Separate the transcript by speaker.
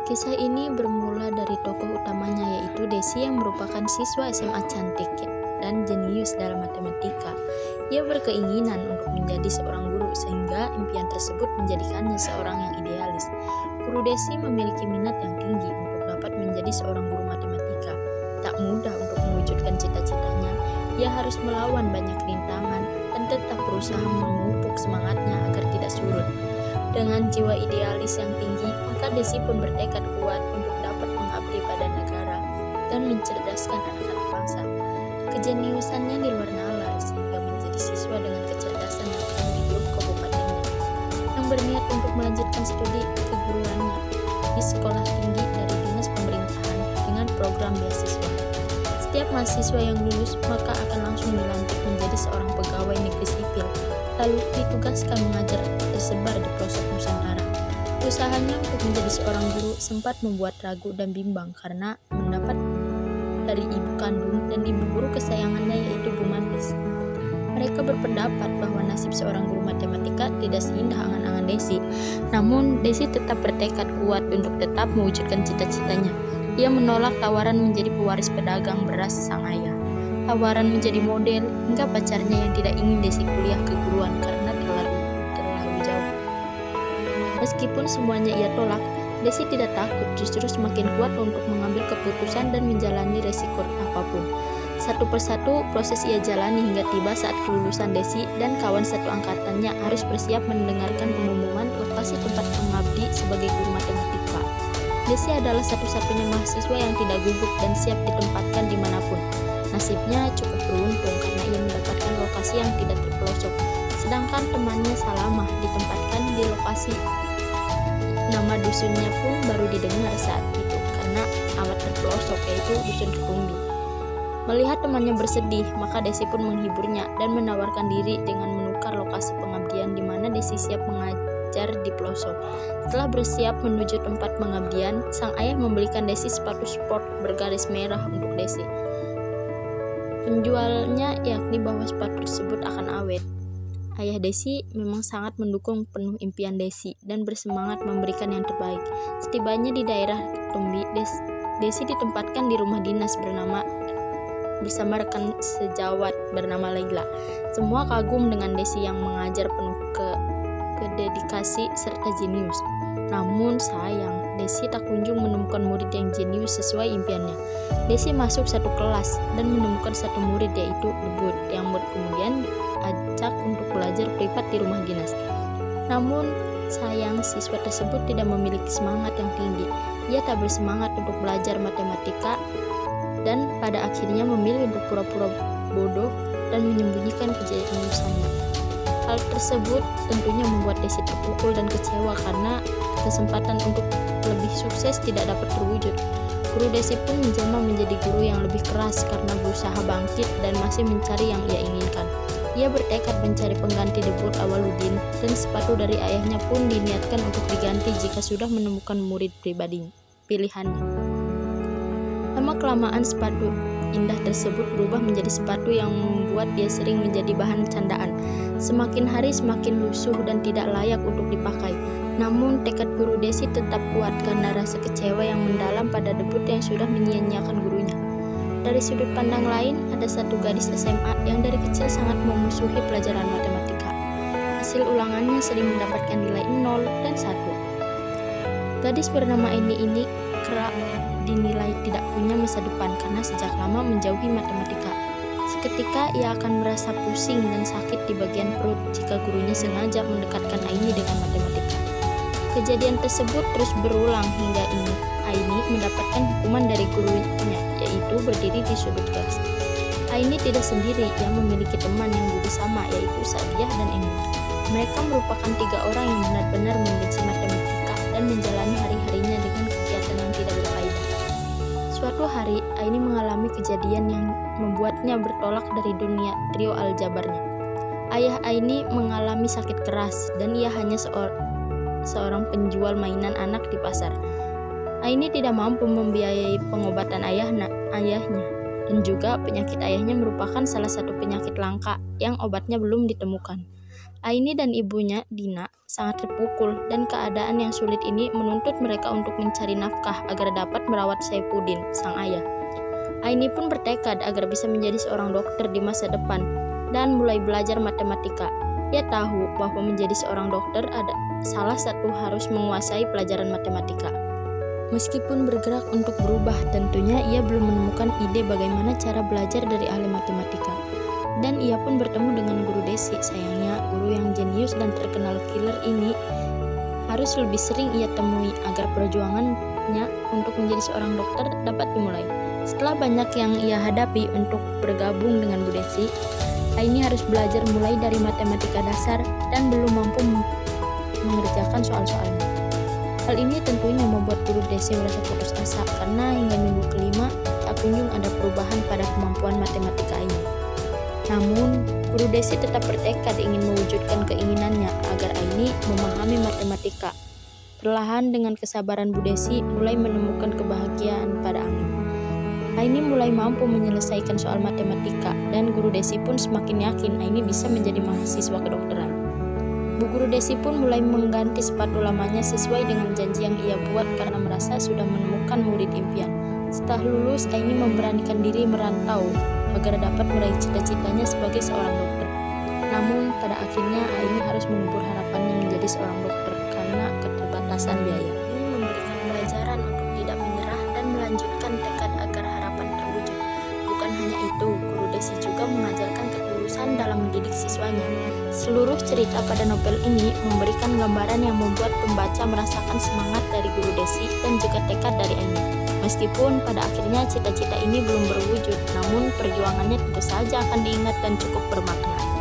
Speaker 1: Kisah ini bermula dari tokoh utamanya yaitu Desi yang merupakan siswa SMA cantik dan jenius dalam matematika. Ia berkeinginan untuk menjadi seorang guru sehingga impian tersebut menjadikannya seorang yang idealis. Guru Desi memiliki minat yang tinggi untuk dapat menjadi seorang guru matematika. Tak mudah untuk mewujudkan cita-citanya. Ia harus melawan banyak rintangan dan tetap berusaha memupuk semangatnya agar tidak surut. Dengan jiwa idealis yang tinggi, maka Desi pun bertekad kuat untuk dapat mengabdi pada negara dan mencerdaskan anak-anak bangsa. Kejeniusannya di luar nalar sehingga menjadi siswa dengan kecerdasan yang tinggi di grup kabupatennya, yang berniat untuk melanjutkan studi keguruannya di sekolah tinggi dari dinas pemerintahan dengan program beasiswa. Setiap mahasiswa yang lulus maka akan langsung dilantik menjadi seorang pegawai negeri sipil, lalu ditugaskan mengajar tersebar di pelosok Nusantara. Usahanya untuk menjadi seorang guru sempat membuat ragu dan bimbang karena mendapat dari ibu kandung dan ibu guru kesayangannya yaitu Bu Mantis. Mereka berpendapat bahwa nasib seorang guru matematika tidak seindah angan-angan Desi. Namun Desi tetap bertekad kuat untuk tetap mewujudkan cita-citanya. Ia menolak tawaran menjadi pewaris pedagang beras sang ayah, tawaran menjadi model, hingga pacarnya yang tidak ingin Desi kuliah keguruan karena terlalu jauh. Meskipun semuanya ia tolak, Desi tidak takut, justru semakin kuat untuk mengambil keputusan dan menjalani resiko apapun. Satu persatu proses ia jalani hingga tiba saat kelulusan Desi dan kawan satu angkatannya harus bersiap mendengarkan pengumuman lokasi tempat mengabdi sebagai guru matematika. Desi adalah satu-satunya mahasiswa yang tidak gugup dan siap ditempatkan dimanapun. Nasibnya cukup beruntung karena ia mendapatkan lokasi yang tidak terpelosok, sedangkan temannya Salamah ditempatkan di lokasi. Nama dusunnya pun baru didengar saat itu karena amat terpelosok, yaitu Dusun Ketumbi. Melihat temannya bersedih, maka Desi pun menghiburnya dan menawarkan diri dengan menukar lokasi pengabdian di mana Desi siap mengajar di pelosok. Setelah bersiap menuju tempat pengabdian, sang ayah membelikan Desi sepatu sport bergaris merah untuk Desi. Penjualnya yakni bahwa sepatu tersebut akan awet. Ayah Desi memang sangat mendukung penuh impian Desi dan bersemangat memberikan yang terbaik. Setibanya di daerah Ketumbi, Desi ditempatkan di rumah dinas bersama rekan sejawat bernama Laila. Semua kagum dengan Desi yang mengajar penuh kededikasi serta jenius. Namun sayang, Desi tak kunjung menemukan murid yang jenius sesuai impiannya. Desi masuk satu kelas dan menemukan satu murid yaitu Debut yang kemudian ajak untuk belajar privat di rumah dinas. Namun sayang, siswa tersebut tidak memiliki semangat yang tinggi. Ia tak bersemangat untuk belajar matematika dan pada akhirnya memilih untuk pura-pura bodoh dan menyembunyikan kejeniusannya. Hal tersebut tentunya membuat Desi terpukul dan kecewa karena kesempatan untuk lebih sukses tidak dapat terwujud. Guru Desi pun menjelma menjadi guru yang lebih keras karena berusaha bangkit dan masih mencari yang ia inginkan. Ia bertekad mencari pengganti Debut Awaludin dan sepatu dari ayahnya pun diniatkan untuk diganti jika sudah menemukan murid pribadi pilihannya. Lama-kelamaan sepatu indah tersebut berubah menjadi sepatu yang membuat dia sering menjadi bahan candaan. Semakin hari semakin lusuh dan tidak layak untuk dipakai. Namun tekad guru Desi tetap kuat karena rasa kecewa yang mendalam pada Debut yang sudah menyia-nyiakan gurunya. Dari sudut pandang lain, ada satu gadis SMA yang dari kecil sangat memusuhi pelajaran matematika. Hasil ulangannya sering mendapatkan nilai 0 dan 1. Gadis bernama ini kerap dinilai tidak punya masa depan karena sejak lama menjauhi matematika. Seketika ia akan merasa pusing dan sakit di bagian perut jika gurunya sengaja mendekatkan Aini dengan matematika. Kejadian tersebut terus berulang hingga Aini mendapatkan hukuman dari gurunya, yaitu berdiri di sudut kelas. Aini tidak sendiri, ia memiliki teman yang juga sama, yaitu Sadiah dan Engin. Mereka merupakan 3 orang yang benar-benar membenci matematika dan menjalani hari-harinya dengan kegiatan yang tidak berfaedah. Suatu hari, Aini mengalami kejadian yang membuatnya bertolak dari dunia trio aljabarnya. Ayah Aini mengalami sakit keras dan ia hanya seorang penjual mainan anak di pasar. Aini tidak mampu membiayai pengobatan ayahnya dan juga penyakit ayahnya merupakan salah satu penyakit langka yang obatnya belum ditemukan. Aini dan ibunya, Dina, sangat terpukul dan keadaan yang sulit ini menuntut mereka untuk mencari nafkah agar dapat merawat Saifuddin, sang ayah. Aini pun bertekad agar bisa menjadi seorang dokter di masa depan dan mulai belajar matematika. Ia tahu bahwa menjadi seorang dokter ada salah satu harus menguasai pelajaran matematika. Meskipun bergerak untuk berubah, tentunya ia belum menemukan ide bagaimana cara belajar dari ahli matematika. Dan ia pun bertemu dengan guru Desi. Sayangnya, guru yang jenius dan terkenal killer ini harus lebih sering ia temui agar perjuangannya untuk menjadi seorang dokter dapat dimulai. Setelah banyak yang ia hadapi untuk bergabung dengan Bu Desi, Aini harus belajar mulai dari matematika dasar dan belum mampu mengerjakan soal-soalnya. Hal ini tentunya membuat guru Desi merasa putus asa karena hingga minggu kelima tak kunjung ada perubahan pada kemampuan matematika Aini. Namun, guru Desi tetap bertekad ingin mewujudkan keinginannya agar Aini memahami matematika. Perlahan dengan kesabaran Bu Desi mulai menemukan kebahagiaan pada Aini. Aini mulai mampu menyelesaikan soal matematika dan guru Desi pun semakin yakin Aini bisa menjadi mahasiswa kedokteran. Bu Guru Desi pun mulai mengganti sepatu lamanya sesuai dengan janji yang ia buat karena merasa sudah menemukan murid impian. Setelah lulus, Aini memberanikan diri merantau agar dapat meraih cita-citanya sebagai seorang dokter. Namun, pada akhirnya Aini harus mengubur harapannya menjadi seorang dokter karena keterbatasan biaya. Ini memberikan pelajaran untuk tidak menyerah dan melanjutkan tekad agar harapan terwujud. Bukan hanya itu, Guru Desi juga mengajarkan ketulusan dalam mendidik siswanya. Seluruh cerita pada novel ini memberikan gambaran yang membuat pembaca merasakan semangat dari Guru Desi dan juga tekad dari Aini. Meskipun pada akhirnya cita-cita ini belum berwujud, namun perjuangannya tentu saja akan diingat dan cukup bermakna.